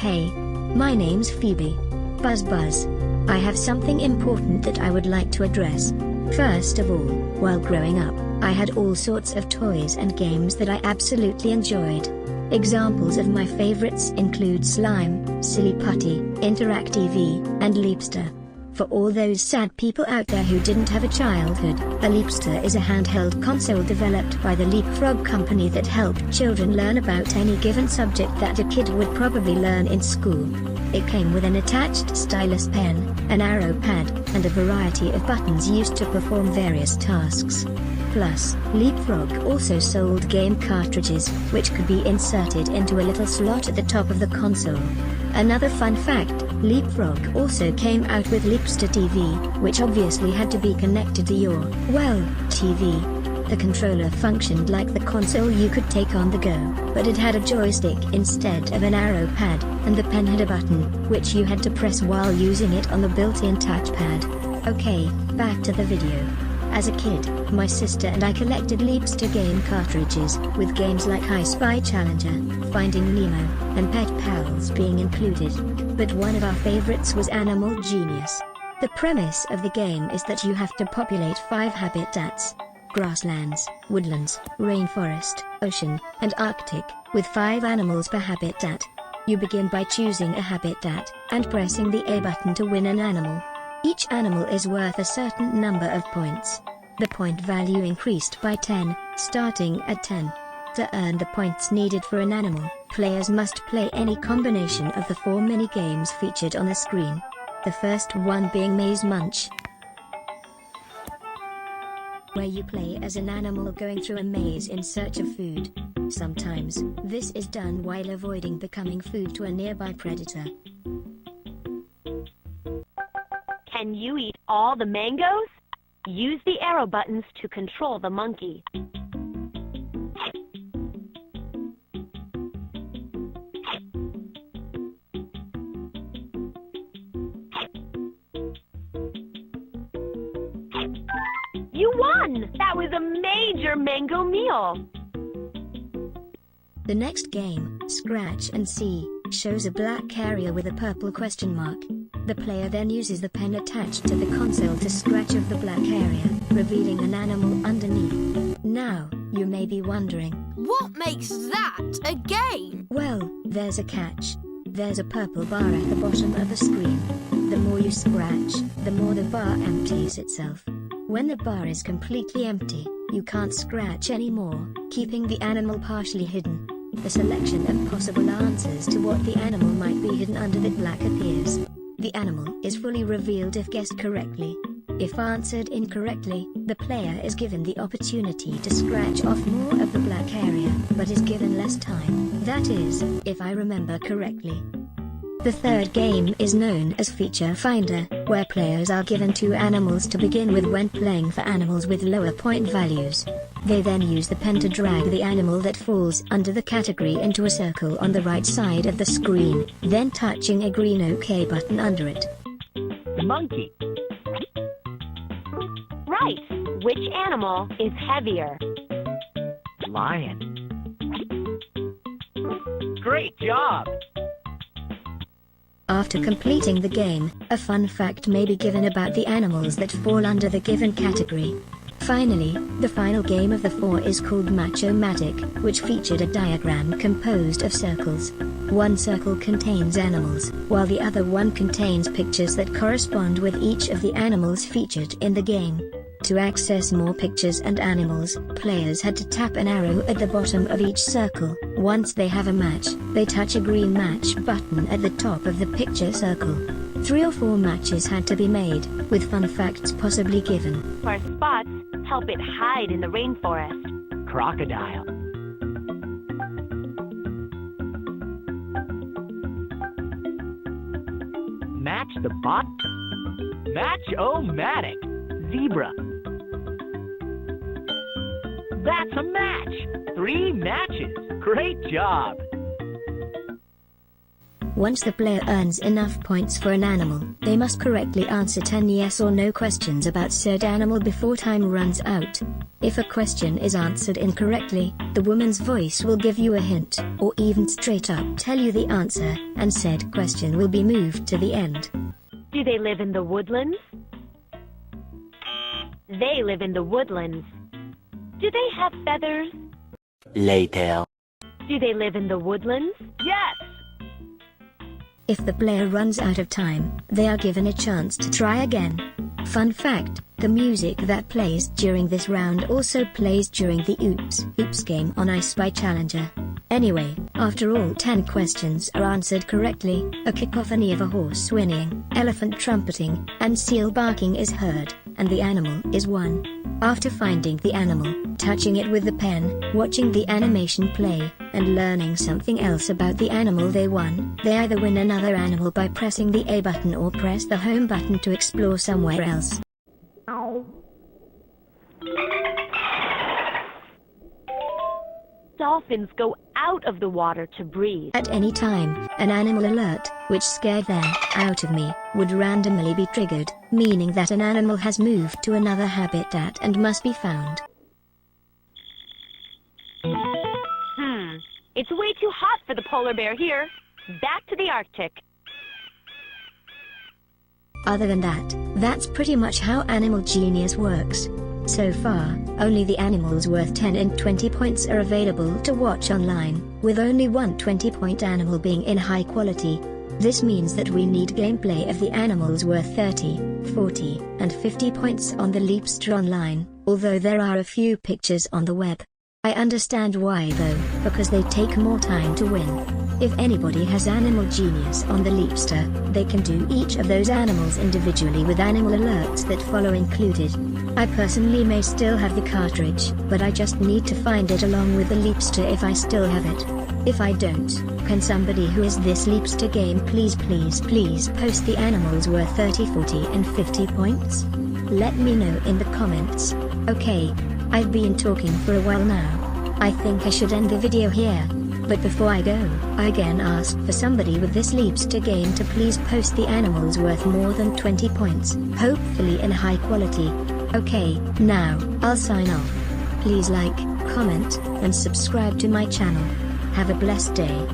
Hey, my name's Phoebe. Buzz Buzz. I have something important that I would like to address. First of all, while growing up, I had all sorts of toys and games that I absolutely enjoyed. Examples of my favorites include Slime, Silly Putty, Interactive, and Leapster. For all those sad people out there who didn't have a childhood, a Leapster is a handheld console developed by the Leapfrog company that helped children learn about any given subject that a kid would probably learn in school. It came with an attached stylus pen, an arrow pad, and a variety of buttons used to perform various tasks. Plus, Leapfrog also sold game cartridges, which could be inserted into a little slot at the top of the console. Another fun fact, Leapfrog also came out with Leapster TV, which obviously had to be connected to your, well, TV. The controller functioned like the console you could take on the go, but it had a joystick instead of an arrow pad, and the pen had a button, which you had to press while using it on the built-in touchpad. Okay, back to the video. As a kid, my sister and I collected Leapster game cartridges, with games like I Spy Challenger, Finding Nemo, and Pet Pals being included. But one of our favorites was Animal Genius. The premise of the game is that you have to populate 5 habitats: grasslands, woodlands, rainforest, ocean, and Arctic, with 5 animals per habitat. You begin by choosing a habitat, and pressing the A button to win an animal. Each animal is worth a certain number of points. The point value increased by 10, starting at 10. To earn the points needed for an animal, players must play any combination of the 4 mini-games featured on the screen. The first one being Maze Munch, where you play as an animal going through a maze in search of food. Sometimes, this is done while avoiding becoming food to a nearby predator. Can you eat all the mangoes? Use the arrow buttons to control the monkey. You won! That was a major mango meal! The next game, Scratch and See, shows a black carrier with a purple question mark. The player then uses the pen attached to the console to scratch off the black area, revealing an animal underneath. Now, you may be wondering, what makes that a game? Well, there's a catch. There's a purple bar at the bottom of the screen. The more you scratch, the more the bar empties itself. When the bar is completely empty, you can't scratch anymore, keeping the animal partially hidden. A selection of possible answers to what the animal might be hidden under the black appears. The animal is fully revealed if guessed correctly. If answered incorrectly, the player is given the opportunity to scratch off more of the black area, but is given less time. That is, if I remember correctly. The third game is known as Feature Finder, where players are given 2 animals to begin with when playing for animals with lower point values. They then use the pen to drag the animal that falls under the category into a circle on the right side of the screen, then touching a green OK button under it. Monkey. Right! Which animal is heavier? Lion. Great job! After completing the game, a fun fact may be given about the animals that fall under the given category. Finally, the final game of the 4 is called Match-O-Matic, which featured a diagram composed of circles. One circle contains animals, while the other one contains pictures that correspond with each of the animals featured in the game. To access more pictures and animals, players had to tap an arrow at the bottom of each circle. Once they have a match, they touch a green match button at the top of the picture circle. 3 or 4 matches had to be made, with fun facts possibly given. For spots, help it hide in the rainforest. Crocodile. Match the bot. Match-O-Matic. Zebra. That's a match! 3 matches! Great job! Once the player earns enough points for an animal, they must correctly answer 10 yes or no questions about said animal before time runs out. If a question is answered incorrectly, the woman's voice will give you a hint, or even straight up tell you the answer, and said question will be moved to the end. Do they live in the woodlands? They live in the woodlands. Do they have feathers? Later. Do they live in the woodlands? Yes! If the player runs out of time, they are given a chance to try again. Fun fact, the music that plays during this round also plays during the Oops game on Ice by Challenger. Anyway, after all 10 questions are answered correctly, a cacophony of a horse whinnying, elephant trumpeting, and seal barking is heard, and the animal is won. After finding the animal, touching it with the pen, watching the animation play, and learning something else about the animal they won, they either win another animal by pressing the A button or press the home button to explore somewhere else. Dolphins go out of the water to breathe. At any time, an animal alert, which scared them out of me, would randomly be triggered, meaning that an animal has moved to another habitat and must be found. It's way too hot for the polar bear here. Back to the Arctic. Other than that, that's pretty much how Animal Genius works. So far, only the animals worth 10 and 20 points are available to watch online, with only one 20-point animal being in high quality. This means that we need gameplay of the animals worth 30, 40, and 50 points on the Leapster online, although there are a few pictures on the web. I understand why though, because they take more time to win. If anybody has Animal Genius on the Leapster, they can do each of those animals individually with animal alerts that follow included. I personally may still have the cartridge, but I just need to find it along with the Leapster if I still have it. If I don't, can somebody who has this Leapster game please post the animals worth 30, 40 and 50 points? Let me know in the comments. Okay, I've been talking for a while now. I think I should end the video here. But before I go, I again ask for somebody with this Leapster game to please post the animals worth more than 20 points, hopefully in high quality. Okay, now, I'll sign off. Please like, comment, and subscribe to my channel. Have a blessed day.